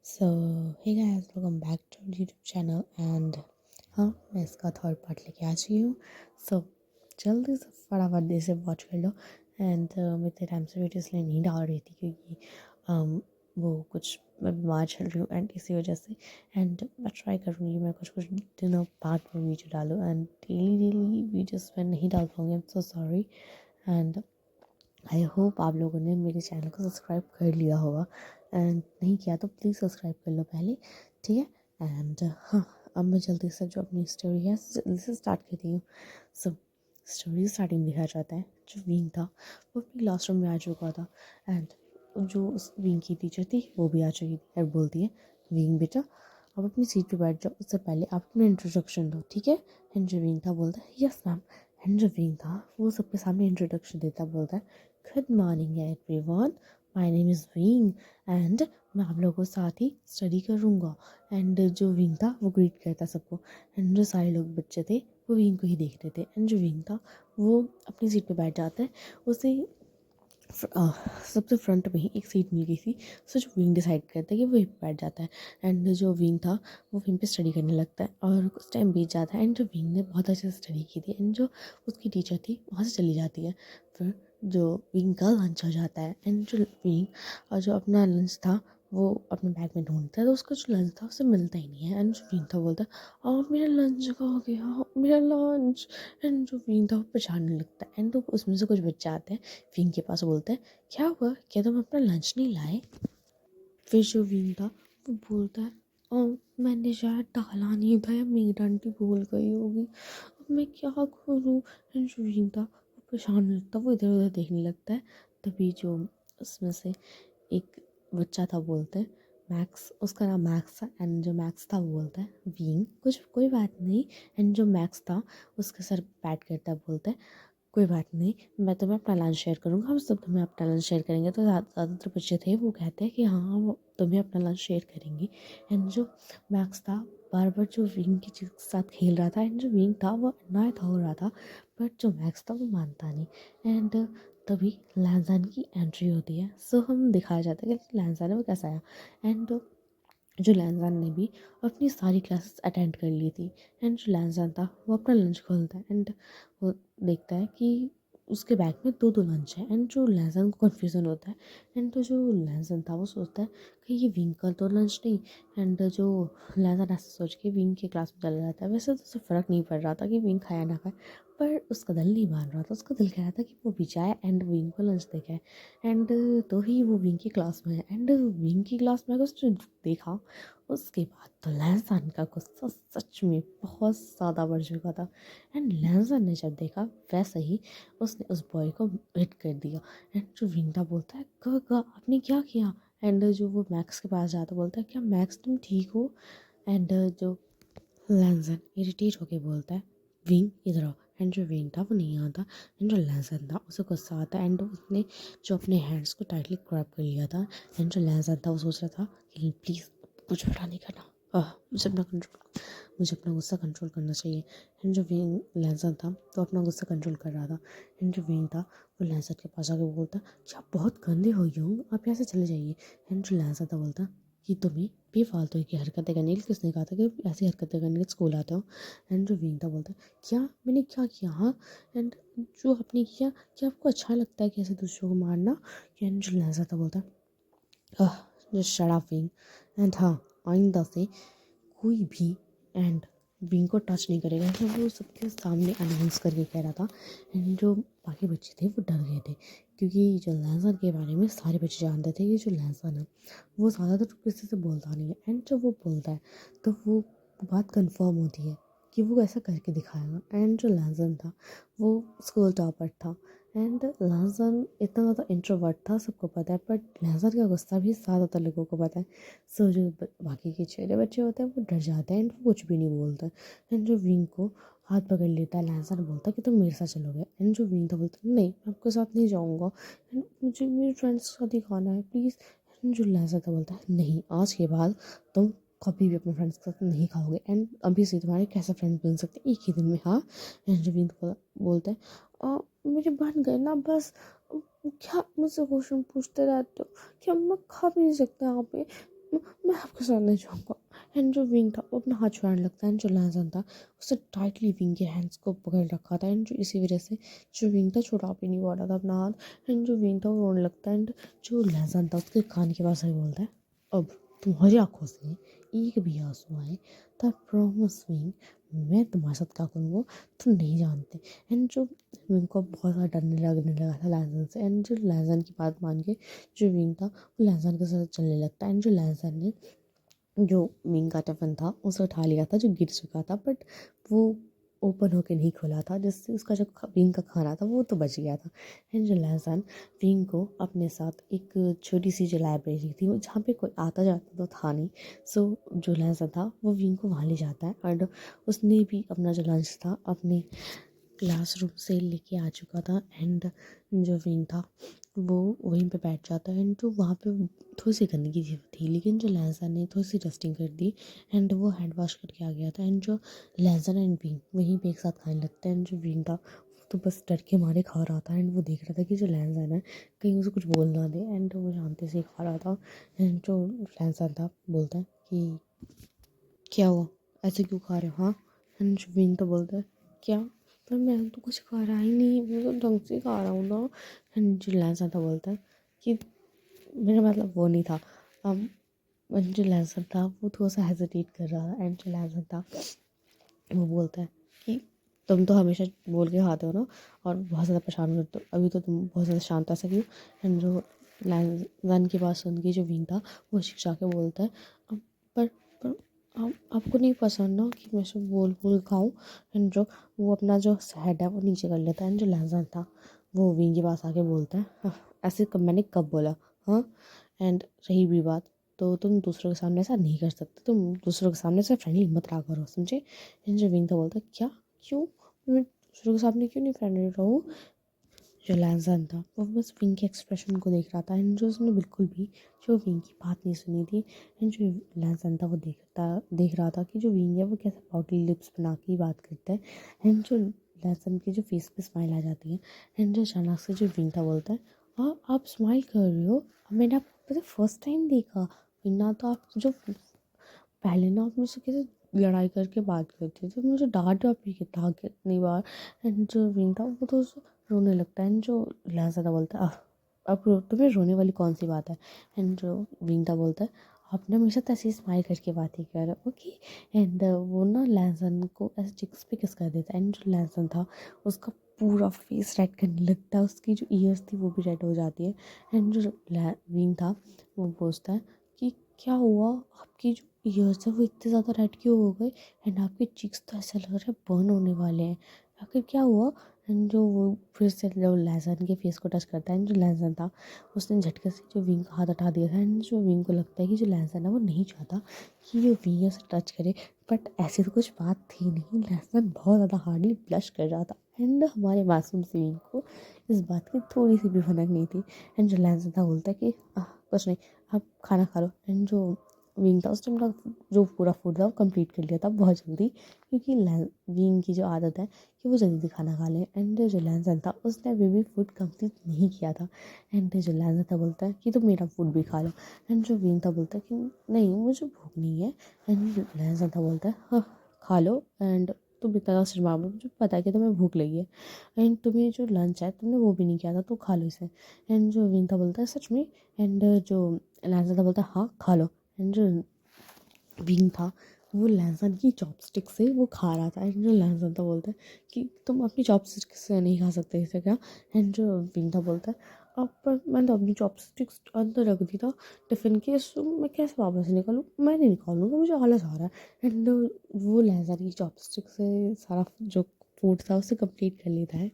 So hey guys, welcome back to YouTube channel and हाँ, मैं इसका थर्ड पार्ट लेके आ चुकी हूँ। सो जल्दी से फटाफट दे से वॉच कर लो। एंड मैं इतने टाइम से वीडियो इसलिए नहीं डाल रही थी क्योंकि वो कुछ मैं बीमार चल रही हूँ एंड इसी वजह से। एंड मैं ट्राई करूँगी मैं कुछ कुछ दिनों बाद में वीडियो डालूँ एंड डेली वीडियोस मैं नहीं डाल पाऊँगी। I am so sorry. And I hope आप लोगों ने मेरे चैनल को सब्सक्राइब कर लिया होगा एंड नहीं किया तो प्लीज़ सब्सक्राइब कर लो पहले, ठीक है। एंड हाँ, अब मैं जल्दी से जो अपनी स्टोरी है जल्दी से स्टार्ट करती हूँ। सो स्टोरी स्टार्टिंग में दिखाया जाता है जो विंग था वो अपनी क्लासरूम में आ चुका था। एंड जो उस विंग की टीचर थी वो भी आ चुकी थी और बोलती है, विंग बेटा आप अपनी सीट पे बैठ जाओ, उससे पहले आप अपना इंट्रोडक्शन दो, ठीक है। एंड जो विंग था बोलता है यस मैम। एंड जो विंग था वो सबके सामने इंट्रोडक्शन देता बोलता है, good morning everyone, my name is wing and मैं आप लोगों के साथ ही स्टडी करूँगा। एंड जो विंग था वो ग्रीट करता सबको। एंड जो सारे लोग बच्चे थे वो विंग को ही देख रहे थे। एंड जो विंग था वो अपनी सीट पे बैठ जाता है। उसे सबसे फ्रंट में ही एक सीट मिल गई थी। सो जो विंग डिसाइड करता है कि वो वहीं पे बैठ जाता है। एंड जो विंग था वो वहीं पे स्टडी करने लगता है और कुछ टाइम बीत जाता है। एंड जो विंग ने बहुत अच्छे से स्टडी की थी एंड जो उसकी टीचर थी वहाँ से चली जाती है। फिर जो विंग का लंच हो जाता है एंड जो विंग और जो अपना लंच था वो अपने बैग में ढूंढता है तो उसका जो लंच था उसे मिलता ही नहीं है। एंड जो विंग था बोलता है मेरा लंच कहाँ गया, मेरा लंच। एंड जो विंग था वो परेशान लगता है। एंड तो उसमें से कुछ बच्चे आते हैं विंग के पास, बोलते हैं क्या हुआ, क्या तुम अपना लंच नहीं लाए। फिर जो विंग था वो बोलता है मैंने शायद डाला नहीं था या मेड आंटी भूल गई होगी, अब मैं क्या करूँ। एंड जो विंग था वो परेशान लगता है, वो इधर उधर देखने लगता है। तभी जो उसमें से एक बच्चा था बोलते हैं मैक्स, उसका नाम मैक्स था। एंड जो मैक्स था वो बोलता है विंग कुछ कोई बात नहीं। एंड जो मैक्स था उसके सर पैट करता है, बोलता है कोई बात नहीं, मैं तुम्हें अपना लंच शेयर करूँगा, हम सब तुम्हें अपना लंच शेयर करेंगे। तो ज़्यादातर बच्चे थे वो कहते हैं कि हाँ वो तुम्हें अपना लंच शेयर करेंगे। एंड जो मैक्स था बार बार जो विंग के साथ खेल रहा था एंड जो विंग था वो अनॉयड हो रहा था, बट जो मैक्स था वो मानता नहीं। एंड तभी लैंजान की एंट्री होती है। सो हम दिखाया जाता है कि लैंजान है वो कैसा आया। एंड जो लैंजान ने भी अपनी सारी क्लासेस अटेंड कर ली थी। एंड जो लैंजान था वो अपना लंच खोलता है एंड वो देखता है कि उसके बैग में दो दो लंच है। एंड जो लैंजान को कन्फ्यूज़न होता है। एंड तो जो लैंजान था वो सोचता है कि ये विंग का तो लंच नहीं। एंड जो लैंजान ऐसा सोच के विंग के क्लास में चला जाता है। वैसे तो उसे फ़र्क नहीं पड़ रहा था कि विंग खाया ना खाए, पर उसका दिल नहीं मान रहा था। उसका दिल कह रहा था कि वो भी जाए एंड विंग को लंच दे के। एंड तो ही वो विंग की क्लास में है। एंड विंग की क्लास में अगर उसने देखा उसके बाद तो लैंसन का गुस्सा सच में बहुत ज़्यादा बढ़ चुका था। एंड लैंसन ने जब देखा वैसे ही उसने उस बॉय को हिट कर दिया। एंड जो विंटा बोलता है गा आपने क्या किया। एंड जो वो मैक्स के पास जाता बोलता है क्या मैक्स तुम ठीक हो। एंड जो लैंसन इरिटेट होके बोलता है विंग इधर आओ। एंड जो विंग था वो नहीं आता। एंड जो लैंसन था उसे गुस्सा आता है एंड उसने जो अपने हैंड्स को टाइटली ग्रैब कर लिया था। एंड जो लैंसन था वो सोच रहा था कि प्लीज़ कुछ बड़ा नहीं करना, मुझे अपना गुस्सा कंट्रोल करना चाहिए। एंड जो विंग लैंसन था तो अपना गुस्सा कंट्रोल कर रहा था। एंड जो विंग था वो लैंसन के पास आके बोलता कि आप बहुत गंदे हो गए हो, आप यहाँ से चले जाइए। एंड जो लैंसन था बोलता कि तुम्हें बेफालतू की हरकतें करने के लिए किसने कहा था कि ऐसी हरकतें करने के स्कूल आते हो। एंड जो विंग था बोलता क्या मैंने क्या किया, हाँ। एंड जो आपने किया क्या आपको अच्छा लगता है कि ऐसे दूसरों को मारना। एंड जो लैंसन था बोलता just shut up wing. And हाँ, आइंदा से कोई भी एंड विंग को टच नहीं करेगा, तो वो सबके सामने अनाउंस करके कह रहा था। एंड जो बाकी बच्चे थे वो डर गए थे क्योंकि जो लैंसन के बारे में सारे बच्चे जानते थे कि जो लैंसन है वो ज़्यादातर किसी से बोलता नहीं है। एंड जब वो बोलता है तो वो बात कंफर्म होती है कि वो ऐसा करके दिखाएगा। एंड जो लैंसन था वो स्कूल टॉपर था। एंड लहसन इतना ज़्यादा इंट्रोवर्ट था सबको पता है, बट लहसन का गुस्सा भी ज़्यादातर लोगों को पता है। सो जो बाकी के छोटे बच्चे होते हैं वो डर जाते हैं एंड वो कुछ भी नहीं बोलते। एंड जो विंग को हाथ पकड़ लेता है लहसन बोलता है कि तुम मेरे साथ चलोगे। एंड जो विंग था बोलता है नहीं मैं आपके साथ नहीं जाऊँगा एंड मुझे मेरे फ्रेंड्स के साथ ही खाना है प्लीज़। एंड जो लहसन था बोलता है नहीं, आज के बाद तुम कभी भी अपने फ्रेंड्स के साथ नहीं खाओगे एंड अभी से तुम्हारे कैसे फ्रेंड्स बन सकते हैं एक ही दिन में, हाँ। एंड जो विंग बोलता है मेरे बन गए ना बस, क्या मुझसे क्वेश्चन पूछते रहते हो, क्या मैं खा भी नहीं सकता यहाँ पे, मैं आपके साथ नहीं जाऊँगा। एंड जो विंग था वो अपना हाथ छुड़ाने लगता है एंड जो लहसन था उससे टाइटली विंग के हैंड्स को पकड़ रखा था एंड जो इसी वजह से जो विंग था छुड़ा भी नहीं पा रहा था अपना हाथ एंड जो विंग था वो रोने लगता है एंड जो लहसन था उसके कान के पास ही बोलता है, अब तुम्हारी आंखों से एक भी आंसू आए तो प्रॉमिस विंग मैं तुम्हारे साथ क्या करूँगा तुम नहीं जानते। एंड जो विंग को बहुत ज़्यादा डरने लगने लगा था लहसन से एंड जो लहसन की बात मान के जो विंग था वो लहसन के साथ चलने लगता है एंड जो लहसन ने जो विंग का टिफिन था उसे उठा लिया था जो गिर चुका था बट वो ओपन होके नहीं खुला था जिससे उसका जो विंग का खाना था वो तो बच गया था। एंड जो लहसन विंग को अपने साथ एक छोटी सी जो लाइब्रेरी थी वो जहाँ पे कोई आता जाता तो था नहीं, सो जो लहसन था वो विंग को वहाँ ले जाता है एंड उसने भी अपना जो लंच था अपने क्लासरूम से लेके आ चुका था एंड जो विंग था वो वहीं पे बैठ जाता है एंड जो वहाँ पे थोड़ी सी गंदगी थी लेकिन जो लहसन ने थोड़ी सी डस्टिंग कर दी एंड वो हैंड वॉश करके आ गया था एंड जो लहसन एंड विंग वहीं पे एक साथ खाने लगते हैं एंड जो विंग था वो तो बस डर के मारे खा रहा था एंड वो देख रहा था कि जो लहसन है कहीं उसे कुछ बोल ना दे एंड वो शांति से खा रहा था एंड जो लहसन था बोलता है कि क्या हुआ, ऐसे क्यों खा रहे हो हाँ। एंड विंग तो बोलता है क्या, पर मैं तो कुछ खा रहा ही नहीं, मैं तो ढंग से खा रहा हूँ ना। एंड जो लहसन था बोलता है कि मेरा मतलब वो नहीं था। अब जो लहसन था वो थोड़ा सा हेजिटेट कर रहा था एंड जो लहसन था वो बोलता है कि तुम तो हमेशा बोल के खाते हो ना और बहुत ज़्यादा परेशान करते हो, अभी तो तुम बहुत ज़्यादा शांत ऐसा क्यों। एंड जो लहसन की बात सुन के जो विंग था वो शिक्षा के बोलता है "अब पर आपको नहीं पसंद ना कि मैं सब बोल बोल खाऊं। एंड जो वो अपना जो हेड है वो नीचे कर लेता है एंड जो लहसन था वो विंग के पास आके बोलता है "हाँ, ऐसे कब मैंने कब बोला हाँ। एंड रही भी बात तो तुम दूसरों के सामने ऐसा नहीं कर सकते, तुम दूसरों के सामने से फ्रेंडली मत रहा करो समझे। एंड जो विंग था बोलता है क्या, क्यों, मैं दूसरों के सामने क्यों नहीं फ्रेंडली रहूँ। जो लहसन था वो बस विंग के एक्सप्रेशन को देख रहा था एंड जो उसने बिल्कुल भी जो विंग की बात नहीं सुनी थी एंड जो लहसन था वो देख रहा था कि जो विंग है वो कैसे पाउडरी लिप्स बना के ही बात करता है एंड जो लहसन की जो फेस पे स्माइल आ जाती है एंड जो अचानक से जो विंग था बोलता है हाँ आप स्माइल कर रही हो, मैंने आपको फर्स्ट टाइम देखा, वरना तो आप जो पहले ना आप मुझसे कैसे लड़ाई करके बात करते थे, मुझे डांटा भी कितना कितनी बार। एंड जो विंग था वो तो रोने लगता है एंड जो लहसन था बोलता है अब तुम्हें रोने वाली कौन सी बात है। एंड जो विंग था बोलता है आपने हमेशा तो ऐसे स्माइल करके बात ही कर ओके। एंड वो ना लहसन को ऐसे चिक्स पे किस कर देता है एंड जो लहसन था उसका पूरा फेस रेड करने लगता है, उसकी जो ईयर्स थी वो भी रेड हो जाती है। एंड जो विंग था वो पूछता है कि क्या हुआ, आपकी जो ईयर्स है वो इतने ज़्यादा रेड क्यों हो गए एंड आपके चीक्स तो ऐसा लग रहा है बर्न होने वाले हैं, आखिर क्या हुआ। एंड जो वो फिर से जो लहसन के फेस को टच करता है एंड जो लहसन था उसने झटके से जो विंग का हाथ हटा दिया था एंड जो विंग को लगता है कि जो लहसन है वो नहीं चाहता कि जो विंग है उसे टच करे, बट ऐसी तो कुछ बात थी नहीं, लहसन बहुत ज़्यादा हार्डली ब्लश कर रहा था एंड हमारे मासूम सी विंग को इस बात की थोड़ी सी भी भनक नहीं थी। एंड जो लहसन था बोलता है कि कुछ नहीं, आप खाना खा लो। एंड जो विंग था उस टाइम का जो पूरा फूड था वो कंप्लीट कर लिया था बहुत जल्दी, क्योंकि विंग की जो आदत है कि वो जल्दी खाना खा ले। एंड जो लहसन था उसने अभी भी फूड कंप्लीट नहीं किया था एंड जो लहसन था बोलता है कि तुम मेरा फूड भी खा लो। एंड जो विंग था बोलता है कि नहीं मुझे भूख नहीं है। एंड लहसन था बोलता है हाँ खा लो एंड तुम इतना शर्मा मत, मुझे पता है कि तुम्हें भूख लगी है एंड तुम्हें जो लंच है तुमने वो भी नहीं किया था तो खा लो इसे। एंड जो विंग था बोलता है सच में। एंड जो लहसन था बोलता है हाँ खा लो। एंड जो विंग था वो लहसन की चॉपस्टिक से वो खा रहा था एंड जो लहसन था बोलता है कि तुम अपनी चॉपस्टिक से नहीं खा सकते इसे क्या। एंड जो विंग था बोलता है अब पर मैंने तो अपनी चॉपस्टिक्स अंदर रख दी था टिफ़िन के, सो मैं कैसे वापस निकालूँ, मैं नहीं निकालूँगा मुझे आलस आ रहा है। एंड वो लहसन की चॉपस्टिक से सारा जो फूड था उसे कंप्लीट कर लेता है।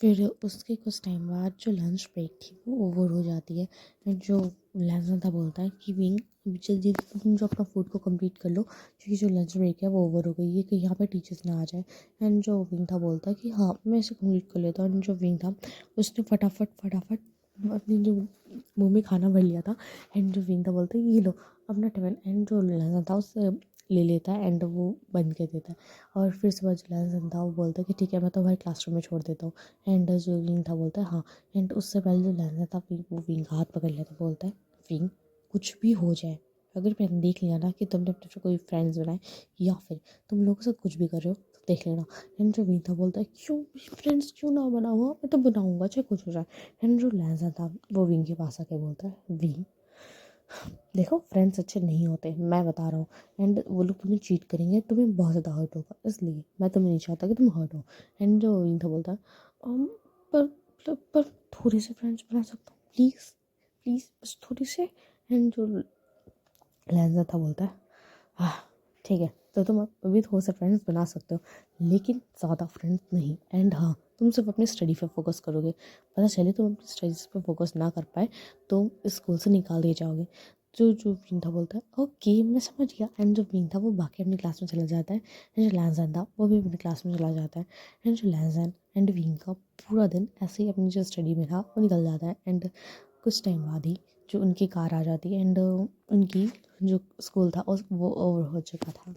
फिर उसके कुछ टाइम बाद जो लंच ब्रेक थी वो ओवर हो जाती है एंड जो लहसन था बोलता है कि विंग जल्दी तुम जो अपना फूड को कंप्लीट कर लो क्योंकि जो लंच ब्रेक है वो ओवर हो गई है कि यहाँ पे टीचर्स ना आ जाए। एंड जो विंग था बोलता है कि हाँ मैं इसे कंप्लीट कर लेता हूँ। एंड जो विंग था उसने फटाफट फटाफट अपने जो मुंह में खाना भर लिया था एंड जो विंग था बोलता है ये लो अपना टिफिन। एंड जो लहसन था उससे ले लेता है एंड वो बंद कर देता है और फिर सुबह जो लहसन था वो बोलता है कि ठीक है मैं तो भाई क्लासरूम में छोड़ देता हूँ। एंड जो विंग था बोलता है हाँ। एंड उससे पहले जो लहसन था वो विंग का हाथ पकड़ लेता बोलता है विंग कुछ भी हो जाए, अगर मैंने देख लिया ना कि तुमने अपने से कोई फ्रेंड्स बनाए या फिर तुम लोगों से कुछ भी कर रहे हो तो देख लेना। एंड जो मीता बोलता है क्यों फ्रेंड्स क्यों ना बनाऊँ, मैं तो बनाऊँगा चाहे कुछ हो जाए। एंड जो लहजा था वो विंग के पास आके बोलता है विंग देखो फ्रेंड्स अच्छे नहीं होते, मैं बता रहा हूँ। एंड वो लोग तुम्हें चीट करेंगे, तुम्हें बहुत ज़्यादा हर्ट होगा, इसलिए मैं तुम्हें नहीं चाहता कि तुम हर्ट हो। एंड जो विंग था बोलता है पर पर थोड़े से फ्रेंड्स बना सकता हूँ प्लीज़ प्लीज़ बस थोड़े से। एंड जो लहजा था बोलता है हाँ ठीक है, तो तुम अभी थोड़े से फ्रेंड्स बना सकते हो लेकिन ज़्यादा फ्रेंड्स नहीं। एंड हाँ तुम सिर्फ अपनी स्टडी पे फोकस करोगे, पता चले तुम अपनी स्टडीज़ पे फोकस ना कर पाए तो स्कूल से निकाल दिए जाओगे। जो जो विंग बोलता है ओके मैं समझ गया। एंड जो विंग वो बाकी अपनी क्लास में चला जाता है। एंड जो लैंजन था वो भी अपनी क्लास में चला जाता है। एंड जो लैंजन एंड विंग का पूरा दिन ऐसे ही अपनी जो स्टडी में था वो निकल जाता है। एंड कुछ टाइम बाद ही जो उनकी कार आ जाती है एंड उनकी जो स्कूल था उस वो ओवर हो चुका था।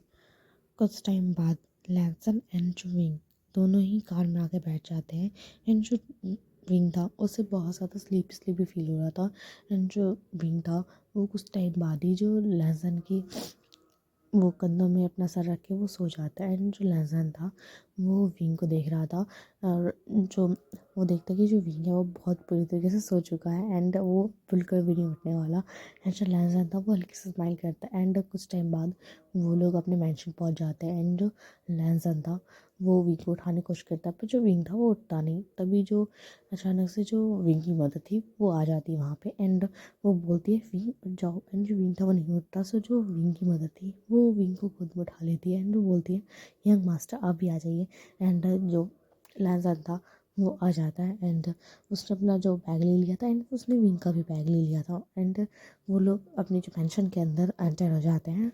कुछ टाइम बाद लैंसन एंड जो विंग दोनों ही कार में आके बैठ जाते हैं। एंड जो विंग था उसे बहुत ज़्यादा स्लीपी स्लीपी फील हो रहा था। एंड जो विंग था वो कुछ टाइम बाद ही जो लैंसन की वो कंधों में अपना सर रख के वो सो जाता है। एंड जो लहजन था वो विंग को देख रहा था और जो वो देखता है कि जो विंग है वो बहुत बुरी तरीके से सो चुका है एंड वो बिल्कुल भी नहीं उठने वाला। एंड जो लहजन था वो हल्की से स्माइल करता है। एंड कुछ टाइम बाद वो लोग अपने मैंशन पहुंच जाते हैं। एंड जो लहजन था वो विंग को उठाने की कोशिश करता है पर जो विंग था वो उठता नहीं। तभी जो अचानक से जो विंग की मदर थी वो आ जाती है वहाँ पे। एंड वो बोलती है विंग उठ जाओ। एंड जो विंग था वो नहीं उठता। सो जो विंग की मदर थी वो विंग को खुद में उठा लेती है। एंड वो बोलती है यंग मास्टर आप भी आ जाइए। एंड जो लैंसन था वो आ जाता है। एंड उसने अपना जो बैग ले लिया था एंड उसने विंग का भी बैग ले लिया था। एंड वो लोग अपनी जो पेंशन के अंदर एंटर हो जाते हैं।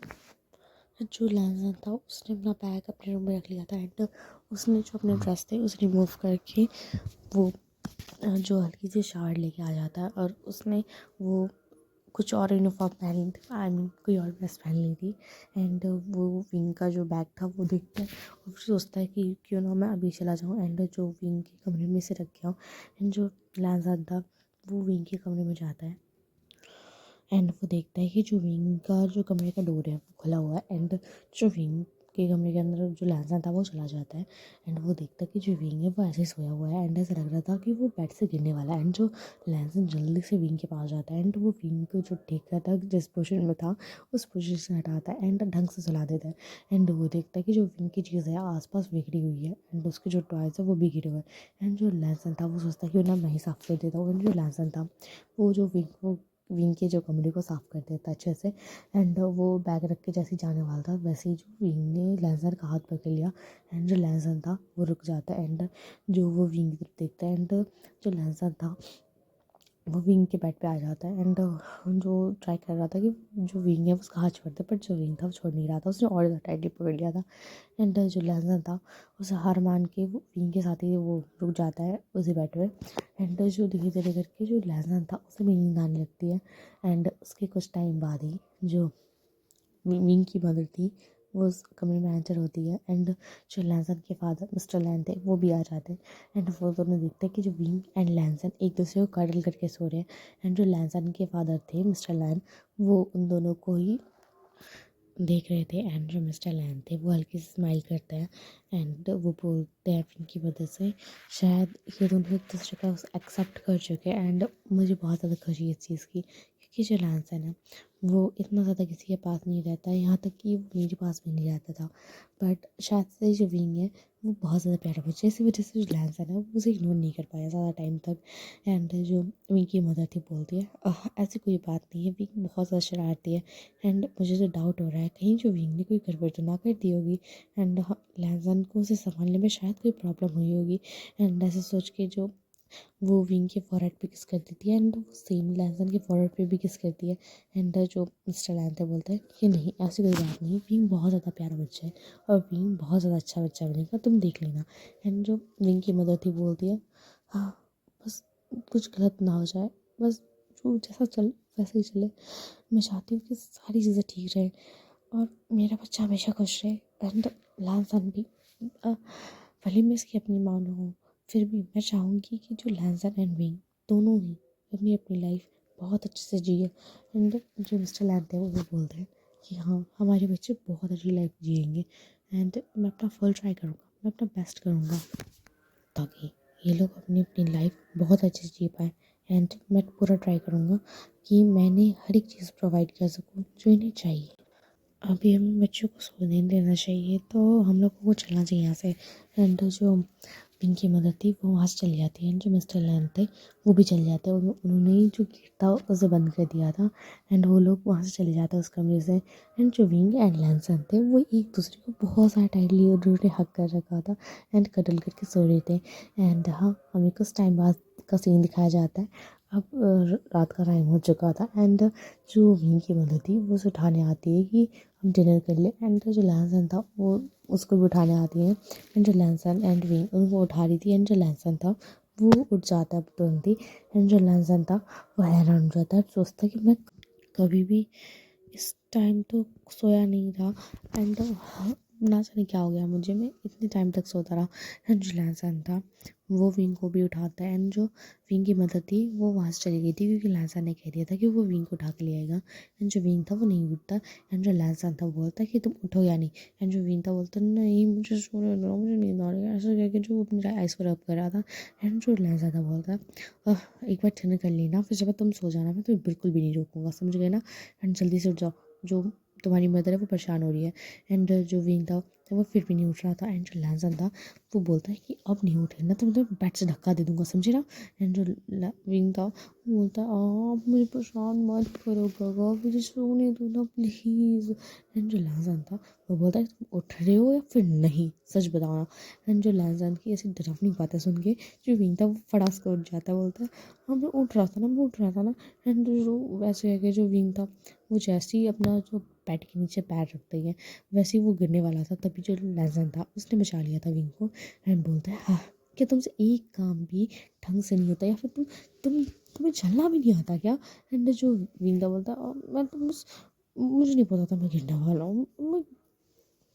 जो लैंसन था उसने अपना बैग अपने रूम में रख लिया था। एंड उसने जो अपने ड्रेस थे उसे रिमूव करके वो जो हल्की सी शार्ट लेके आ जाता है और उसने वो कुछ और यूनिफॉर्म पहन ली थी, आई मीन कोई और ड्रेस पहन ली थी। एंड वो विंग का जो बैग था वो देखता है और फिर सोचता है कि क्यों ना मैं अभी चला जाऊँ एंड जो विंग के कमरे में से रख के आऊँ। एंड जो लैंसन था वो विंग के कमरे में जाता है। एंड वो देखता है कि जो विंग का जो कमरे का डोर है वो खुला हुआ है। एंड जो विंग के कमरे के अंदर जो लैंसन था वो चला जाता है। एंड वो देखता है कि जो विंग है वो ऐसे ही सोया हुआ है एंड ऐसा लग रहा था कि वो बेड से गिरने वाला है। एंड जो लैंसन जल्दी से विंग के पास जाता है एंड वो विंग को जो ठीक करता है जिस पोजीशन में था उस पोजीशन से हटाता है एंड ढंग से सुला देता है। एंड वो देखता है कि जो विंग की चीज़ है आसपास बिखरी हुई है एंड उसके जो टॉयज है वो भी गिरे हुए हैं। एंड जो लैंसन था वो सोचता है कि ना मैं ही साफ कर देता हूँ। एंड जो लैंसन था वो जो विंग के जो कमरे को साफ़ कर देता अच्छे से। एंड वो बैग रख के जैसे ही जाने वाला था वैसे ही जो विंग ने लैंसर का हाथ पकड़ लिया। एंड जो लैंसर था वो रुक जाता है। एंड जो वो विंग की तरफ देखता है एंड जो लैंसर था वो विंग के बेड पे आ जाता है। एंड जो ट्राई कर रहा था कि जो विंग है वो उसका हाथ छोड़ दे बट जो विंग था वो छोड़ नहीं रहा था, उसने और ज़्यादा टाइटली पकड़ लिया था। एंड जो लैंसर था उसे हार मान के वो विंग के साथ ही वो रुक जाता है उसी बेड पे। एंड जो धीरे धीरे करके जो लैंसर था उसे भी नींद आने लगती है। एंड उसके कुछ टाइम बाद ही जो विंग की मदर थी वो उस कमरे में एंटर होती है। एंड जो लैंसन के फादर मिस्टर लैन थे वो भी आ जाते हैं। एंड वो दोनों देखते हैं कि जो विंग एंड लैंसन एक दूसरे को कडल करके सो रहे हैं। एंड जो लैंसन के फादर थे मिस्टर लैन वो उन दोनों को ही देख रहे थे। एंड जो मिस्टर लैन थे वो हल्की से स्माइल करते हैं एंड वो बोलते हैं विंग की मदद से शायद ये दोनों एक दूसरे का एक्सेप्ट कर चुके हैं। एंड मुझे बहुत ज़्यादा खुशी है इस चीज़ की क्योंकि जो लैंसन है वो इतना ज़्यादा किसी के पास नहीं रहता है, यहाँ तक कि वो मेरे पास भी नहीं रहता था। बट शायद से जो विंग है वो बहुत ज़्यादा प्यारा बच्चा है, इसी वजह से जो लैंसन है वो उसे इग्नोर नहीं कर पाया ज़्यादा टाइम तक। एंड जो विंग की मदर थी बोलती है ऐसी कोई बात नहीं है, विंग बहुत ज़्यादा शरारती है एंड मुझे तो डाउट हो रहा है कहीं जो विंग ने कोई गड़बड़ तो ना कर दी होगी। एंड लैंसन को उसे संभालने में शायद कोई प्रॉब्लम हुई होगी। एंड ऐसे सोच के जो वो विंग के फॉरहेड पे किस कर देती है एंड वो सेम लैंसन के फॉरहेड पे भी किस करती है। एंड जो मिस्टर लैंथर बोलता है कि नहीं ऐसी कोई बात नहीं, विंग बहुत ज़्यादा प्यारा बच्चा है और विंग बहुत ज़्यादा अच्छा बच्चा बनेगा, तुम देख लेना। एंड जो विंग की मदर थी बोलती है हाँ बस कुछ गलत ना हो जाए, बस जो जैसा चल वैसे ही चले, मैं चाहती हूँ कि सारी चीज़ें ठीक रहे और मेरा बच्चा हमेशा खुश रहे। एंड लैंसन भी भले मैं इसकी अपनी माँ ना हूँ फिर भी मैं चाहूँगी कि जो लैंसन एंड विंग दोनों ही अपनी अपनी लाइफ बहुत अच्छे से जिए। एंड जो मिस्टर लैन थे वो बोलते हैं कि हाँ हमारे बच्चे बहुत अच्छी लाइफ जिएंगे एंड मैं अपना फुल ट्राई करूँगा, मैं अपना बेस्ट करूँगा ताकि ये लोग अपनी अपनी लाइफ बहुत अच्छे से जी पाएँ। एंड मैं पूरा ट्राई करूँगा कि मैंने हर एक चीज़ प्रोवाइड कर सकूँ जो इन्हें चाहिए। अभी हमें बच्चों को सोने नहीं देना चाहिए, तो हम लोगों को चलना चाहिए यहाँ से। एंड जो पिंकी मदर थी वो वहाँ से चली जाती है एंड जो मिस्टर लैन थे वो भी चले जाते हैं। उन्होंने ही जो गेट था उसे बंद कर दिया था एंड वो लोग वहाँ से चले जाते हैं उस कमरे से। एंड जो विंग एंड लैनसन थे वो एक दूसरे को बहुत सारा टाइटली उन्होंने हक कर रखा था एंड कडल करके सो रहे थे। एंड हाँ हमें कुछ टाइम बाद का सीन दिखाया जाता है। अब रात का टाइम हो चुका था एंड जो विंग की मदर थी वो उसे उठाने आती है कि हम डिनर कर ले। एंड जो लैनसन था वो उसको भी उठाने आती है एंड जो लैनसन एंड विंग उनको उठा रही थी एंड जो लैनसन था वो उठ जाता है तुरंत ही। एंड जो लैनसन था वो हैरान हो जाता है, सोचता है कि मैं कभी भी इस टाइम तो सोया नहीं था एंड ना जाने क्या हो गया मुझे, मैं इतने टाइम तक सोता रहा। एंड जो लैनसन था वो विंग को भी उठाता है एंड जो विंग की मदद थी वो वहाँ से चली गई थी क्योंकि लैनसन ने कह दिया था कि वो विंग को उठा के ले आएगा। एंड जो विंग था वो नहीं उठता एंड जो लैनसन था वो बोलता है कि तुम उठो या नहीं। एंड जो विंग था बोलता नहीं मुझे सोने दो, मुझे नींद आ रही है, ऐसा कह के जो अपनी आइस को रब कर रहा था। एंड जो लैनसन था बोलता है एक बार ठंड कर लेना फिर जब तुम सो जाना मैं तो बिल्कुल भी नहीं रोकूंगा, समझ गए ना। एंड जल्दी से उठ जाओ, जो तुम्हारी मदर है वो परेशान हो रही है। एंड जो विंग था वो फिर भी नहीं उठ रहा था एंड जो लैंसन था वो बोलता है कि अब नहीं उठे ना तो मतलब बेड से धक्का दे दूंगा, समझे ना। एंड जो विंग था वो बोलता है आप मुझे परेशान मत करो गगा, मुझे सोने दो ना प्लीज़। एंड जो लैंसन था वो बोलता है तुम उठ रहे हो या फिर नहीं, सच बताना। एंड जो लैंसन की ऐसी डरावनी बातें सुन के जो विंग था वो फटास कर उठ जाता है, बोलता है हाँ मैं उठ रहा था ना, मैं उठ रहा था ना। एंड जो वैसे है कि जो विंग था वो जैसे ही अपना जो बेड के नीचे पैर रखते हैं वैसे ही वो गिरने वाला था, तभी जो लैजन था उसने बचा लिया था विंग को। एंड बोलता है हाँ क्या तुमसे एक काम भी ढंग से नहीं होता या फिर तुम्हें चलना भी नहीं आता क्या। एंड जो विंग था बोलता है मैं तो बस मुझे नहीं पता था मैं गिरने वाला हूँ, मैं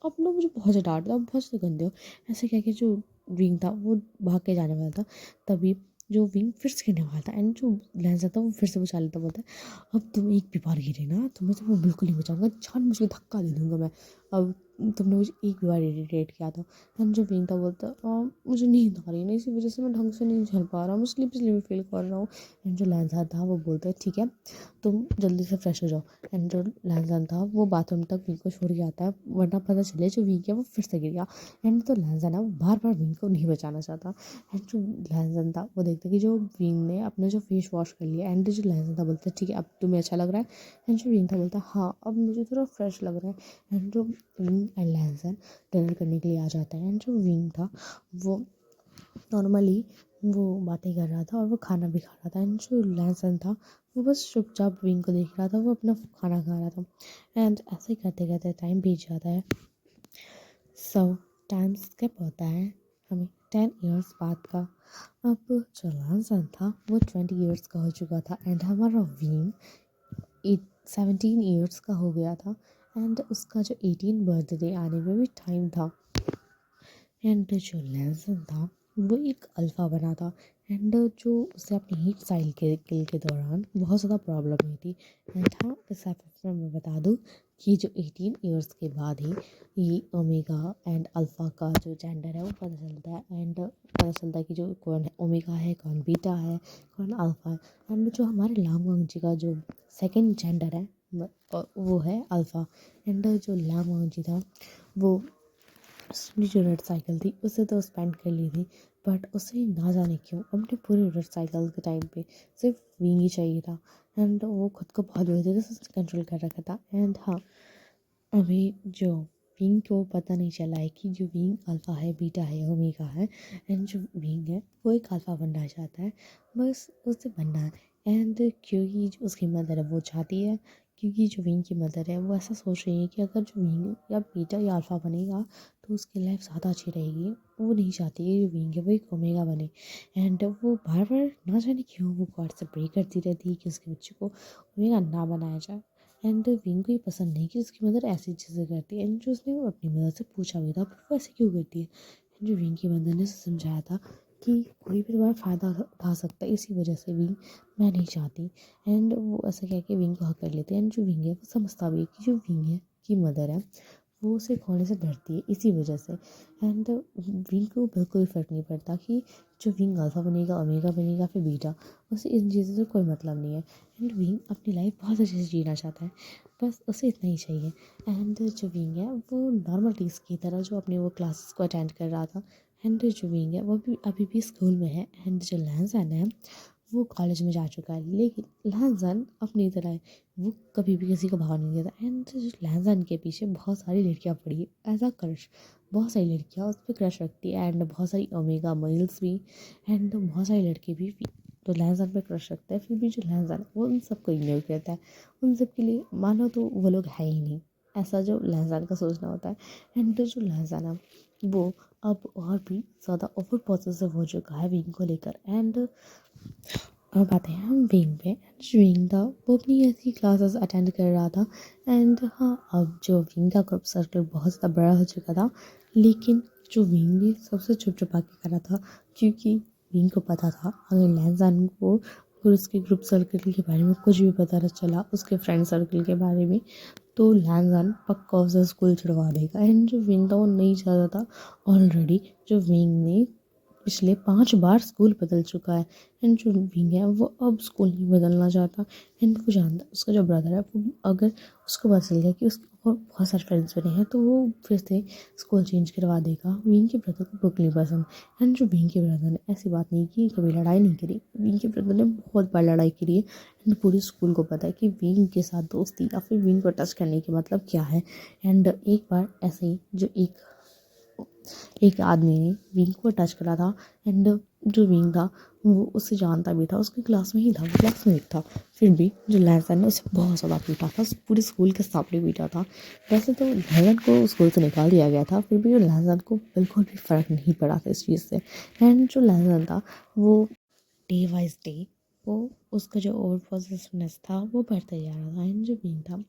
अब ना मुझे बहुत से डांट दो, आप बहुत से गंदे हो। ऐसे कह के जो विंग था वो भाग के जाने वाला था, तभी जो विंग फिर से गिरने वाला था एंड जो लहजा था वो फिर से बचा लेता, बोलता है अब तुम एक भी बार गिरे ना तुम्हें तो मैं बिल्कुल नहीं बचाऊंगा, जान मुझे धक्का दे दूंगा मैं। अब तुमने मुझे एक भी बार इरिटेट किया था। एंड जो विंग था बोलता मुझे नींद आ रही है ना इसी वजह से मैं ढंग से नहीं झेल पा रहा हूँ, स्लीप स्लीप फील कर रहा हूँ। एंड जो लहजा था वो बोलता है ठीक है तुम जल्दी से फ्रेश हो जाओ। एंड जो लहजा था वो बाथरूम तक विंग को छोड़ के आता है वरना पता चले जो विंग है वो फिर से गिर गया। एंड तो लहजा ना वो बार बार विंग को नहीं बचाना चाहता। एंड जो लहजन था वो देखता कि जो विंग ने अपना जो फेस वॉश कर लिया। एंड जो लहजन था बोलता है ठीक है अब तुम्हें अच्छा लग रहा है। एंड जो विंग था बोलता है हाँ अब मुझे थोड़ा फ्रेश लग रहा है। एंड जो विंग एंड लहजन डिनर करने के लिए आ जाता है एंड जो विंग था वो नॉर्मली वो बातें कर रहा था और वो खाना भी खा रहा था। एंड जो लहसन था वो बस चुपचाप विंग को देख रहा था, वो अपना खाना खा रहा था। एंड ऐसे ही करते करते टाइम बीत जाता है। सो टाइम स्किप होता है हमें 10 ईयर्स बाद का। अब जो लहसन था वो 20 ईयर्स का हो चुका था एंड हमारा विंग 17 ईयर्स का हो गया था। एंड उसका जो 18 बर्थडे आने में भी टाइम था। एंड जो लैंसन था वो एक अल्फ़ा बना था। एंड जो उसे अपनी हीट साइकिल के दौरान बहुत ज़्यादा प्रॉब्लम हुई थी। एंड हाँ इस एपिसोड में मैं बता दूँ कि जो 18 ईयर्स के बाद ही ये ओमेगा एंड अल्फ़ा का जो जेंडर है वो पता चलता है। एंड पता चलता है कि जो कौन ओमेगा है कौन बीटा है कौन अल्फ़ा है। एंड जो हमारे लामवंग जी का जो सेकंड जेंडर है वो है अल्फ़ा। एंड जो लामवंग जी था वो उसने जो रेड साइकिल थी उसे तो स्पेंड कर ली थी, बट उसे ना जाने क्यों अपने पूरे रेड साइकिल के टाइम पे सिर्फ विंग ही चाहिए था। एंड वो खुद को बहुत बुरी तरीके से कंट्रोल कर रखा था। एंड हाँ अभी जो विंग को पता नहीं चला है कि जो विंग अल्फ़ा है बीटा है ओमेगा है। एंड जो विंग है वो एक अल्फ़ा बनना चाहता है, बस उसे बनना है। एंड क्योंकि जो उसकी मदर है वो चाहती है, क्योंकि जो विंग की मदर है वो ऐसा सोच रही है कि अगर जो विंग या बीटा या अल्फ़ा बनेगा तो उसकी लाइफ ज़्यादा अच्छी रहेगी। वो नहीं चाहती कि जो विंग है वो एक ओमेगा बने। एंड वो बार बार ना जाने क्यों वो गॉड से प्रे करती रहती है कि उसके बच्चे को ओमेगा ना बनाया जाए। एंड विंग को ये पसंद नहीं कि उसकी मदर ऐसी चीज़ें करती है। एंड जो उसने वो अपनी मदर से पूछा भी था पर वो ऐसे क्यों करती है। एंड जो विंग की मदर ने उसे समझाया था कि कोई भी तुम्हारा फ़ायदा उठा सकता है, इसी वजह से विंग मैं नहीं चाहती। एंड वो ऐसा कह के विंग को हक कर लेते हैं। एंड जो विंग है वो समझता भी है कि जो विंग है की मदर है वो उसे खोने से डरती है इसी वजह से। एंड विंग को बिल्कुल फ़र्क नहीं पड़ता कि जो विंग अल्फ़ा बनेगा, ओमेगा बनेगा, फिर बीटा, उसे इन चीज़ों से कोई मतलब नहीं है। एंड विंग अपनी लाइफ बहुत अच्छे से जीना चाहता है, बस उसे इतना ही चाहिए। एंड जो विंग है वो नॉर्मल डेज़ की तरह जो अपने वो क्लासेस को अटेंड कर रहा था। एंड जो विंग है वो भी अभी भी स्कूल में है। एंड जो लहज़न है वो कॉलेज में जा चुका है, लेकिन लहज़न अपनी तरह है, वो कभी भी किसी को भाव नहीं देता। एंड जो लहज़न के पीछे बहुत सारी लड़कियां पड़ी है एज अ क्रश, बहुत सारी लड़कियां उस पर क्रश रखती है। एंड बहुत सारी ओमेगा मेल्स भी, एंड बहुत सारे लड़के भी तो लहज़न पे क्रश रखते हैं। फिर भी जो लहज़न है वो उन सबको इग्नोर करता है। उन सब के लिए मानो तो वो लोग है ही नहीं, ऐसा जो लहज़न का सोचना होता है। एंड जो लहज़न है वो अब और भी ज़्यादा ओवर पॉसेसिव हो चुका है विंग को लेकर। एंड अब आते हैं हम विंग पे। विंग था वो अपनी ऐसी क्लासेस अटेंड कर रहा था। एंड हाँ, अब जो विंग का ग्रुप सर्कल बहुत ज़्यादा बड़ा हो चुका था, लेकिन जो विंग भी सबसे छुप छुपा के करा था, क्योंकि विंग को पता था अगर लैंजान को और उसके ग्रुप सर्कल के बारे में कुछ भी पता चला, उसके फ्रेंड सर्कल के बारे में, तो लैंजान पक्का उसे स्कूल छुड़वा देगा। एंड जो विंग था वो नहीं चाहता था। ऑलरेडी जो विंग ने पिछले 5 बार स्कूल बदल चुका है। एंड जो विंग है वो अब स्कूल नहीं बदलना चाहता। एंड वो जानता है उसका जो ब्रदर है वो अगर उसको पता चल गया कि उसके और बहुत सारे फ्रेंड्स बने हैं तो वो फिर से स्कूल चेंज करवा देगा। विंग के ब्रदर को ब्रुक नहीं पसंद। एंड जो विंग के ब्रदर ने ऐसी बात नहीं की, कभी लड़ाई नहीं करी, विंग के ब्रदर ने बहुत बार लड़ाई करी है। एंड पूरी स्कूल को पता है कि विंग के साथ दोस्ती या फिर विंग को टच करने के मतलब क्या है। एंड एक बार ऐसे ही जो एक आदमी ने विंग को टच करा था। एंड जो विंग था वो उससे जानता भी था, उसकी क्लास में ही था, वो क्लासमेट था। फिर भी जो लैंसन ने उसे बहुत ज़्यादा पीटा था, पूरे स्कूल के सामने पीटा था। वैसे तो लैंसन को स्कूल से निकाल दिया गया था, फिर भी जो लैंसन को बिल्कुल भी फ़र्क नहीं पड़ा था इस चीज़ से। एंड जो लैंसन था वो डे वाइज डे वो उसका जो ओवर पॉजिटिवनेस था वो बढ़ता जा रहा था। एंड जो विंग था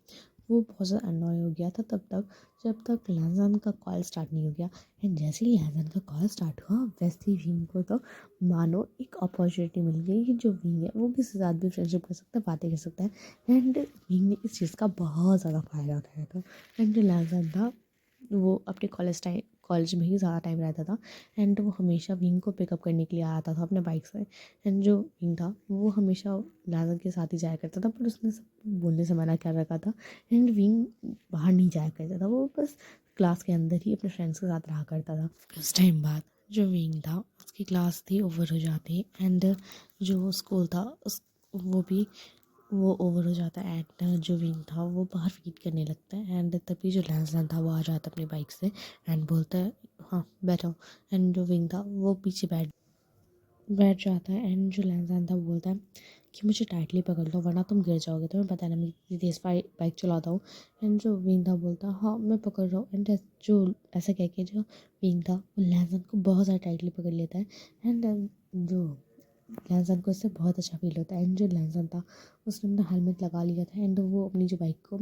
वो बहुत ज़्यादा अननॉय हो गया था तब तक जब तक लहज़न का कॉल स्टार्ट नहीं हो गया। एंड जैसे ही लहज़न का कॉल स्टार्ट हुआ वैसे ही विंग को तो मानो एक अपॉर्चुनिटी मिल गई कि जो विंग है वो किसी के साथ भी फ्रेंडशिप कर सकता है, बातें कर सकता है। एंड विंग ने इस चीज़ का बहुत ज़्यादा फ़ायदा उठाया था। एंड जो लहज़न था वो अपने कॉलेज में ही ज़्यादा टाइम रहता था। एंड वो हमेशा विंग को पिकअप करने के लिए आता था अपने बाइक से। एंड जो विंग था वो हमेशा लहज़न के साथ ही जाया करता था, पर उसने सब बोलने से मना कर रखा था। एंड विंग बाहर नहीं जाया करता था, वो बस क्लास के अंदर ही अपने फ्रेंड्स के साथ रहा करता था। उस टाइम बाद जो विंग था उसकी क्लास थी ओवर हो जाती। एंड जो स्कूल था उस वो भी वो ओवर हो जाता है। एंड जो विंग था वो बाहर वेट करने लगता है। एंड तभी जो लैंसलैन था वो आ जाता है अपनी बाइक से एंड बोलता है हाँ बैठो। एंड जो विंग था वो पीछे बैठ जाता है। एंड जो लैंसलैन था वो बोलता है कि मुझे टाइटली पकड़ लो वरना तुम गिर जाओगे, तुम्हें पता है ना मैं कितनी तेज़ बाइक चलाता हूँ। एंड जो विंग था बोलता है हाँ मैं पकड़ रहा हूँ। एंड जो ऐसा कह के जो विंग था वो लैंसलैन को बहुत ज़्यादा टाइटली पकड़ लेता है। एंड जो लैंसन को इससे बहुत अच्छा फील होता है। एंड जो लैंसन था उसने अपना हेलमेट लगा लिया था। एंड वो अपनी जो बाइक को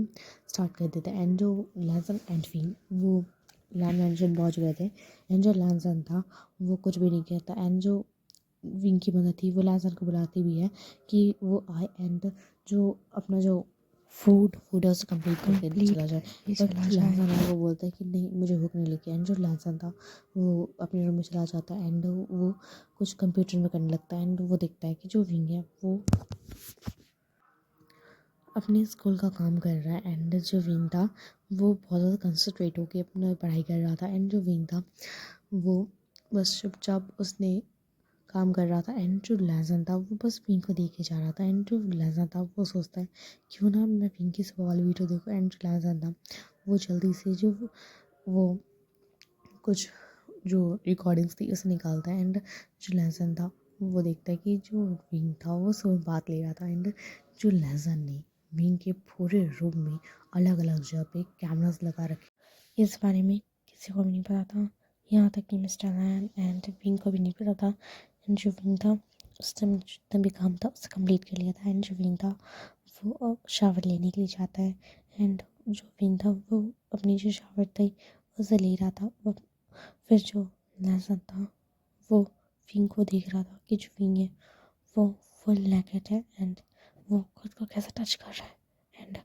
स्टार्ट कर देता है। एंड जो लैंसन एंड विंग वो लैंड मैंशन पहुँच गए थे। एंड जो लैंसन था वो कुछ भी नहीं कहता। एंड जो विंग की मदद थी वो लैंसन को बुलाती भी है कि वो आए एंड जो अपना जो फूड है उसे कंप्लीट करके चला जाए। बट जो लैंसन है वो बोलता है कि नहीं मुझे भूख नहीं लगी। एंड जो लैंसन था वो अपने रूम में चला जाता है। एंड वो कुछ कंप्यूटर में करने लगता है। एंड वो देखता है कि जो विंग है वो अपने स्कूल का काम कर रहा है। एंड जो विंग था वो बहुत ज़्यादा कंसंट्रेट होकर अपना पढ़ाई कर रहा था। एंड जो विंग था वो बस चुपचाप उसने काम कर रहा था। एंड जो लैज़न था वो बस विंग को देखे जा रहा था। एंड जो लैज़न था वो सोचता है क्यों ना मैं विंग की सुबह वाली वीडियो देखूँ। एंड जो लैज़न था वो जल्दी से जो वो कुछ जो रिकॉर्डिंग्स थी उसे निकालता है। एंड जो लैज़न था वो देखता है कि जो विंग था वो सब बात ले रहा था। एंड जो लैज़न ने विंग के पूरे रूम में अलग अलग जगह पे कैमरास लगा रखे, इस बारे में किसी को भी नहीं पता था, यहाँ तक कि मिस्टर लैन एंड विंग को भी नहीं पता था। एंड जो विंग था उसने जितना भी काम था उसे कंप्लीट कर लिया था। एंड जो विंग था वो शावर लेने के लिए जाता है। एंड जो विंग था वो अपनी जो शावर थी उसे ले रहा था। वो फिर जो लहसुन था वो विंग को देख रहा था कि जो विंग है वो फुल नेकेड है एंड वो खुद को कैसे टच कर रहा है। एंड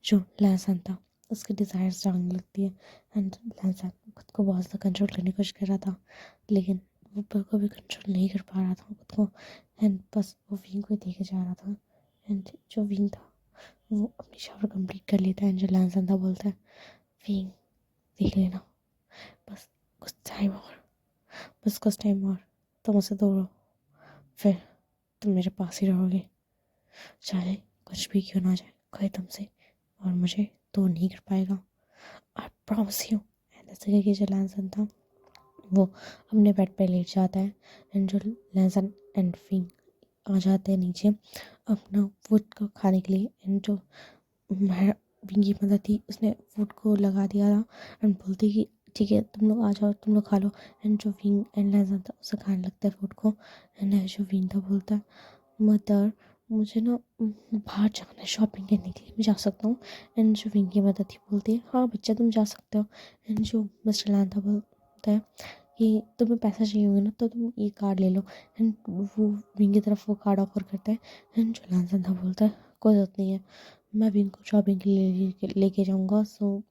जो लहसन था उसके डिज़ायर्स जानने लगती है एंड लहसन खुद को बहुत ज़्यादा कंट्रोल करने की कोशिश कर रहा था, लेकिन वो बिल्कुल भी कंट्रोल नहीं कर पा रहा था खुद को। एंड बस वो विंग को देखे जा रहा था एंड जो विंग था वो अपनी शावर कंप्लीट कर लेता है एंड जो लहसन था बोलता है, विंग देख लेना, बस कुछ टाइम और, बस कुछ टाइम और, तुम मुझसे दूर हो, फिर तुम मेरे पास ही रहोगे, चाहे कुछ भी क्यों ना जाए कोई तुमसे और मुझे दूर नहीं कर पाएगा, आई प्रॉमिस यू। एंड ऐसे करके जो लैंसन था वो अपने बेड पे लेट जाता है एंड जो लैंसन एंड फिंग आ जाते हैं नीचे अपना फूड को खाने के लिए। एंड जो विंग की मदद थी उसने फूड को लगा दिया था एंड बोलती कि ठीक है तुम लोग आ जाओ, तुम लोग खा लो। एंड जो विंग एंड लैंसन था उसे खाने लगता है फूड को। एंड जो विंग था बोलता है, मदर मुझे ना बाहर जाना है शॉपिंग करने के लिए, मैं जा सकता हूँ। एंड जो विंग की मदद थी बोलती है, हाँ बच्चा तुम जा सकते हो। एंड जो मिस्टर लैन था बोलता है कि तुम्हें पैसा चाहिए होगा ना तो तुम ये कार्ड ले लो। एंड वो विंग की तरफ वो कार्ड ऑफर करता है। एंड जो लैन था बोलता है, कोई ज़रूरत नहीं है, मैं विंग को शॉपिंग के लिए लेके जाऊँगा, सो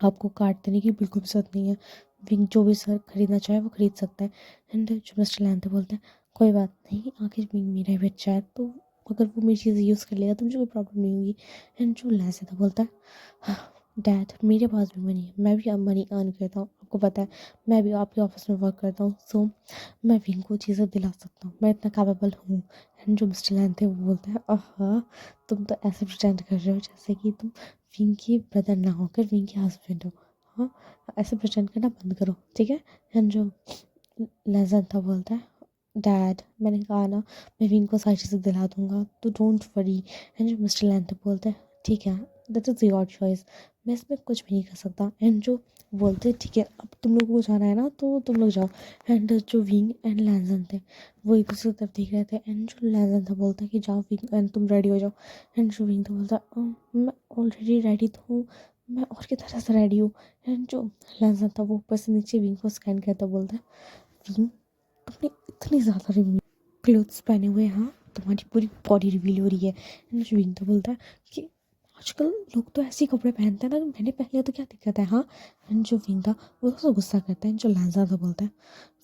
आपको कार्ड देने की बिल्कुल भी ज़रूरत नहीं है, विंग जो भी सर खरीदना चाहे वो खरीद सकता है। एंड जो मिस्टर लैन बोलते हैं, कोई बात नहीं, आखिर विंग मेरा भी अच्छा है, तो अगर वो मेरी चीज़ें यूज़ कर लेगा तो मुझे कोई प्रॉब्लम नहीं होगी। एंड जो लैस था बोलता है, हाँ डैड मेरे पास भी मनी है, मैं भी अब मनी अर्न करता हूँ, आपको पता है मैं भी आपके ऑफिस में वर्क करता हूँ, सो मैं विंग को चीज़ें दिला सकता हूँ, मैं इतना कैपेबल हूँ। एंड जो मिस्टर लैन थे वो बोलते हैं, आहा तुम तो ऐसे प्रिटेंड कर रहे हो जैसे कि तुम विंग की ब्रदर ना होकर विंग के हस्बैंड हो। हाँ ऐसे प्रिटेंड करना बंद करो, ठीक है। एंड जो लहजन था बोलता है, डैड मैंने कहा ना मैं विंग को सारी चीज़ें दिला दूंगा, तो डोंट वरी। एंड जो मिस्टर लैंड बोलते हैं, ठीक है दैट इज़ योर चॉइस, मैं इसमें कुछ भी नहीं कर सकता। एंड जो बोलते हैं, ठीक है अब तुम लोगों को जाना है ना तो तुम लोग जाओ। एंड जो विंग एंड लैंजन थे वो एक दूसरे की तरफ देख रहे थे। एंड जो लैंजन था बोलता है कि जाओ विंग एंड तुम रेडी हो जाओ। एंड जो विंग था बोलता है, मैं ऑलरेडी रेडी तो हूँ, मैं और की तरह से रेडी हूँ। एंड जो लैंजन था वो ऊपर से नीचे विंग को स्कैन करता बोलता है, विंग तुमने इतनी ज़्यादा क्लोथ्स पहने हुए, हाँ तुम्हारी पूरी बॉडी रिवील हो रही है। एंड विंग तो बोलता है कि आजकल लोग तो ऐसे ही कपड़े पहनते हैं ना, तो मैंने पहन लिया तो क्या दिक्कत है, हाँ। एंड जो विंग था वो तो गुस्सा करता है। जो लैंजा था बोलता है,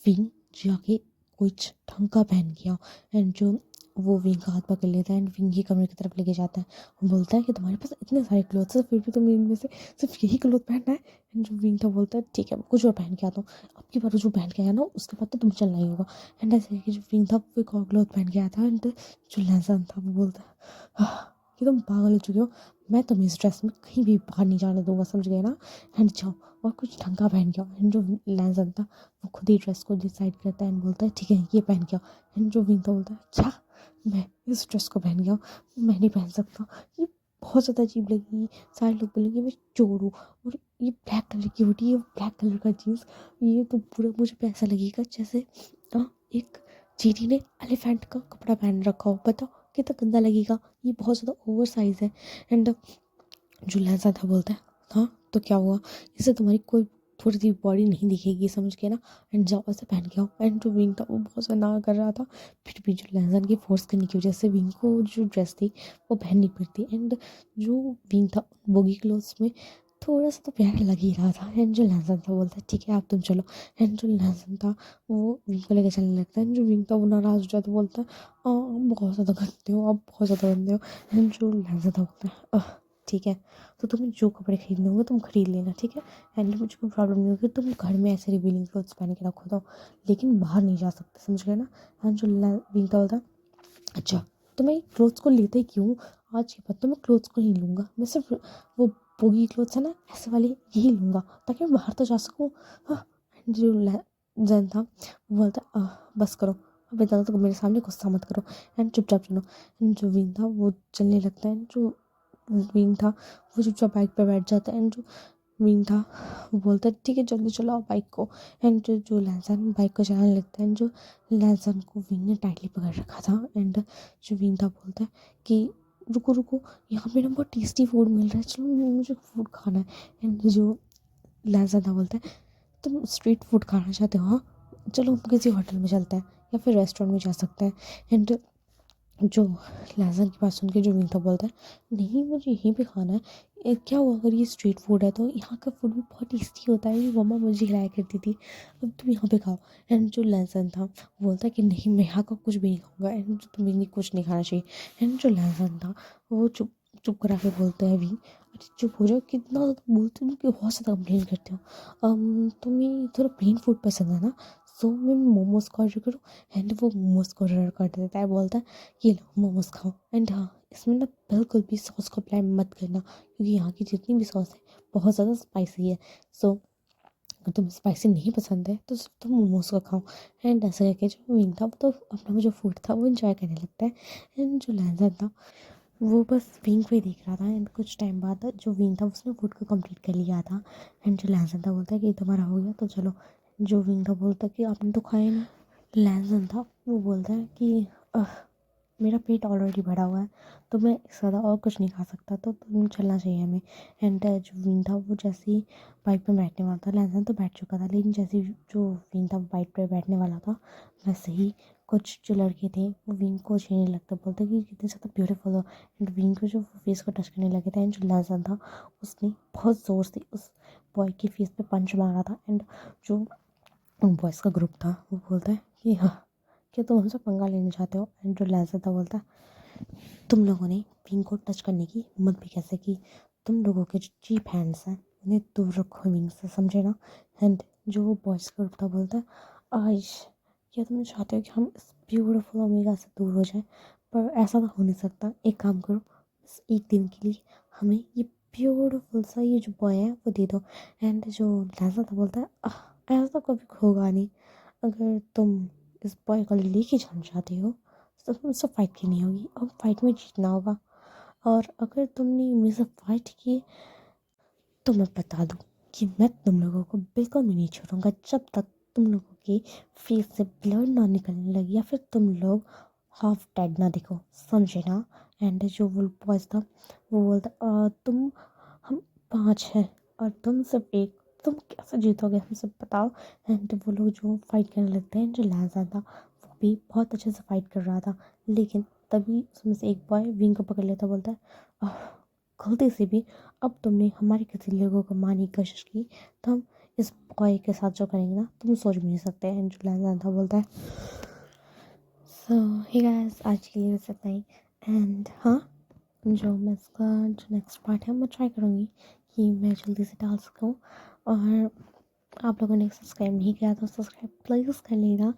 विंग जाके कुछ ढंग का पहन के आओ। एंड जो वो विंग का हाथ पकड़ लेता है एंड विंग की कमरे की तरफ लेके जाता है और बोलता है कि तुम्हारे पास इतने सारे क्लोथ्स है फिर भी तुम्हें इनमें से सिर्फ यही क्लोथ पहनना है। एंड जो विंग था बोलता है, ठीक है मैं कुछ और पहन के आता हूँ, अब की बार जो पहन के आया ना उसके बाद तो तुम चलना ही होगा। एंड ऐसे कि जो विंग था वो एक और क्लोथ पहन के आया था। एंड जो लहसन था वो बोलता है, कि तुम पागल हो चुके हो, मैं तुम्हें इस ड्रेस में कहीं भी बाहर नहीं जाने दूंगा, समझ गए ना। एंड जाओ और कुछ ढंग का पहन के आओ। एंड जो लहसन था वो खुद ही ड्रेस को डिसाइड करता है एंड बोलता है, ठीक है ये पहन के आओ। एंड जो विंग था बोलता है, क्या मैं इस ड्रेस को पहन के आऊँ, मैं नहीं पहन सकता, ये बहुत ज़्यादा अजीब लगेगी, सारे लोग बोलेंगे मैं चोर हूँ, और ये ब्लैक कलर की हुडी, ये ब्लैक कलर का जीन्स, ये तो पूरा मुझे पे ऐसा लगेगा जैसे एक चींटी ने एलिफेंट का कपड़ा पहन रखा हो, बताओ कितना गंदा लगेगा, ये बहुत ज़्यादा ओवर साइज है। एंड जो लहजा था बोलता है, हाँ तो क्या हुआ, इससे तुम्हारी कोई पूरी बॉडी नहीं दिखेगी, समझ के ना। एंड जाओ ऐसे पहन के आओ। एंड जो विंग था वो बहुत सा ना कर रहा था, फिर भी जो लहजन की फोर्स करने की वजह से विंग को जो ड्रेस थी वो पहननी पड़ती। एंड जो विंग था बोगी क्लोथ्स में थोड़ा सा तो प्यारा लग ही रहा था। एंड जो लहजन था बोलता है, ठीक है आप तुम चलो। एंड जो लहजन था वो विंग को लेकर चलने लगता है। एंड जो विंग था वो नाराज हो जाता, बोलता है, आप बहुत ज़्यादा गंदे हो, आप बहुत ज़्यादा गंदे हो। एंड जो लहजन था बोलता है, ठीक है तो तुम्हें जो कपड़े खरीदने होंगे तुम खरीद लेना, ठीक है। एंड मुझे कोई प्रॉब्लम नहीं होगी, तुम घर में ऐसे रिवीलिंग क्लोथ्स पहन के रखो तो, लेकिन बाहर नहीं जा सकते, समझ गए ना। एंड जो विंग बोलता, अच्छा तो मैं क्लोथ्स को लेते ही क्यों, आज के बाद तो मैं क्लोथ्स को नहीं लूँगा, मैं सिर्फ वो बोगी क्लोथ्स है ना ऐसे वाले यही लूँगा ताकि मैं बाहर तो जा सकूँ, हाँ। एंड जो जैन था वो बोलता, बस करो अब इतना तो मेरे सामने गुस्सा मत करो एंड चुपचाप चलो। एंड जो विंग था वो चलने लगता है। जो विंग था वो चुपचाप बाइक पे बैठ जाता है। एंड जो विंग था वो बोलता है, ठीक है जल्दी चलाओ बाइक को। एंड जो लैंसन बाइक को चलाने लगता है। एंड जो लैंसन को विंग ने टाइटली पकड़ रखा था। एंड जो विंग था बोलता है कि रुको रुको, यहाँ पे ना बहुत टेस्टी फूड मिल रहा है, चलो मुझे फूड खाना है। एंड जो लैंसन था बोलता है, तुम स्ट्रीट फूड खाना चाहते हो, हाँ चलो हम किसी होटल में चलते हैं, या फिर रेस्टोरेंट में जा सकते हैं। एंड जो लहजन की बात सुन के जो मीठा बोलता है नहीं मुझे यहीं पे खाना है। क्या हुआ अगर ये स्ट्रीट फूड है, तो यहाँ का फूड भी बहुत टेस्टी होता है, ये मम्मा मुझे खिलाया करती थी, अब तुम यहाँ पे खाओ। एंड जो लहजन था वो बोलता है कि नहीं मैं यहाँ का कुछ भी नहीं खाऊंगा, एंड तुम्हें नहीं कुछ नहीं खाना चाहिए। एंड जो लहजन था वो चुप चुप करा के बोलता है, अभी अरे चुप हो जाओ, कितना ज़्यादा बोलते हो कि बहुत ज़्यादा कंप्लेन करते हो। तुम्हें थोड़ा प्लेन फूड पसंद है ना, सो मैं मोमोज का ऑर्डर करूँ। एंड वो मोमोज को ऑर्डर कर देता है, बोलता है ये लो मोमोज खाओ। एंड हाँ, इसमें ना बिल्कुल भी सॉस को अप्लाई मत करना, क्योंकि यहाँ की जितनी भी सॉस है बहुत ज़्यादा स्पाइसी है। सो अगर तुम्हें स्पाइसी नहीं पसंद है तो सिर्फ तुम मोमोज को खाओ। एंड ऐसा करके जो विंग था वो तो अपना जो फूड था वो इन्जॉय करने लगता है। एंड जो लहजा था वो बस विंग को ही देख रहा था। एंड कुछ टाइम बाद जो विंग था उसने फूड को कंप्लीट कर लिया था। एंड जो लहजा था बोलता है कि तुम्हारा हो गया तो चलो। जो विंग था बोलता है कि आपने तो खाया नहीं। लहजन था वो बोलता है कि मेरा पेट ऑलरेडी भरा हुआ है, तो मैं इससे ज़्यादा और कुछ नहीं खा सकता, तो तुम चलना चाहिए हमें। एंड जो विन था वो जैसे ही बाइक पे बैठने वाला था, लहजन तो बैठ चुका था, लेकिन जैसे ही जो विन था बाइक पे बैठने वाला था, वैसे ही कुछ जो लड़के थे वो विन को छीनने लगते, बोलते कि कितने ज़्यादा ब्यूटीफुल हो। एंड विन को जो फेस को टच करने लगे थे, एंड जो लहजन था उसने बहुत ज़ोर से उस बॉय के फेस पे पंच मारा था। एंड जो बॉयज़ का ग्रुप था वो बोलता है कि हाँ क्या तुम हमसे पंगा लेना चाहते हो। एंड जो लहजा था बोलता है तुम लोगों ने विंग को टच करने की हिम्मत भी कैसे की, तुम लोगों के जो चीप हैंड्स हैं उन्हें दूर रखो विंग से, समझे ना। एंड जो वो बॉयज़ का ग्रुप था बोलता है आयुष क्या तुम चाहते हो कि हम इस ब्यूटीफुल ओमेगा से दूर हो जाए, पर ऐसा तो हो नहीं सकता, एक काम करो बस एक दिन के लिए हमें ये ब्यूटीफुल सा ये जो बॉय है वो दे दो। एंड जो लहजा था बोलता है ऐसा तो कभी होगा नहीं, अगर तुम इस बॉय को लेके जाना चाहते हो तो तुमसे फाइट करनी होगी और फाइट में जीतना होगा, और अगर तुमने मेरे से फाइट की तो मैं बता दूँ कि मैं तुम लोगों को बिल्कुल भी नहीं छोड़ूंगा जब तक तुम लोगों के फेस से ब्लड ना निकलने लगे या फिर तुम लोग हाफ डेड ना दिखो, समझे ना। एंड जो वो बॉयज था वो बोलता तुम हम 5 हैं और तुम सिर्फ एक, तुम कैसे जीतोगे हमसे बताओ। एंड वो लोग जो फाइट करने लगते हैं, जो लहजा था वो भी बहुत अच्छे से फाइट कर रहा था, लेकिन तभी उसमें से एक बॉय विंग को पकड़ लेता, बोलता है "आह, गलती से भी अब तुमने हमारे किसी लोगों को मारने की कोशिश की तो हम इस बॉय के साथ जो करेंगे ना तुम सोच भी नहीं सकते। एंड जो लहजा था बोलता है सो हे गाइस आज के लिए बस इतना ही। एंड हाँ, जो मैं इसका जो नेक्स्ट पार्ट है मैं ट्राई करूँगी कि मैं जल्दी से डाल सकूँ। और आप लोगों ने सब्सक्राइब नहीं किया तो सब्सक्राइब प्लीज़ कर लेना।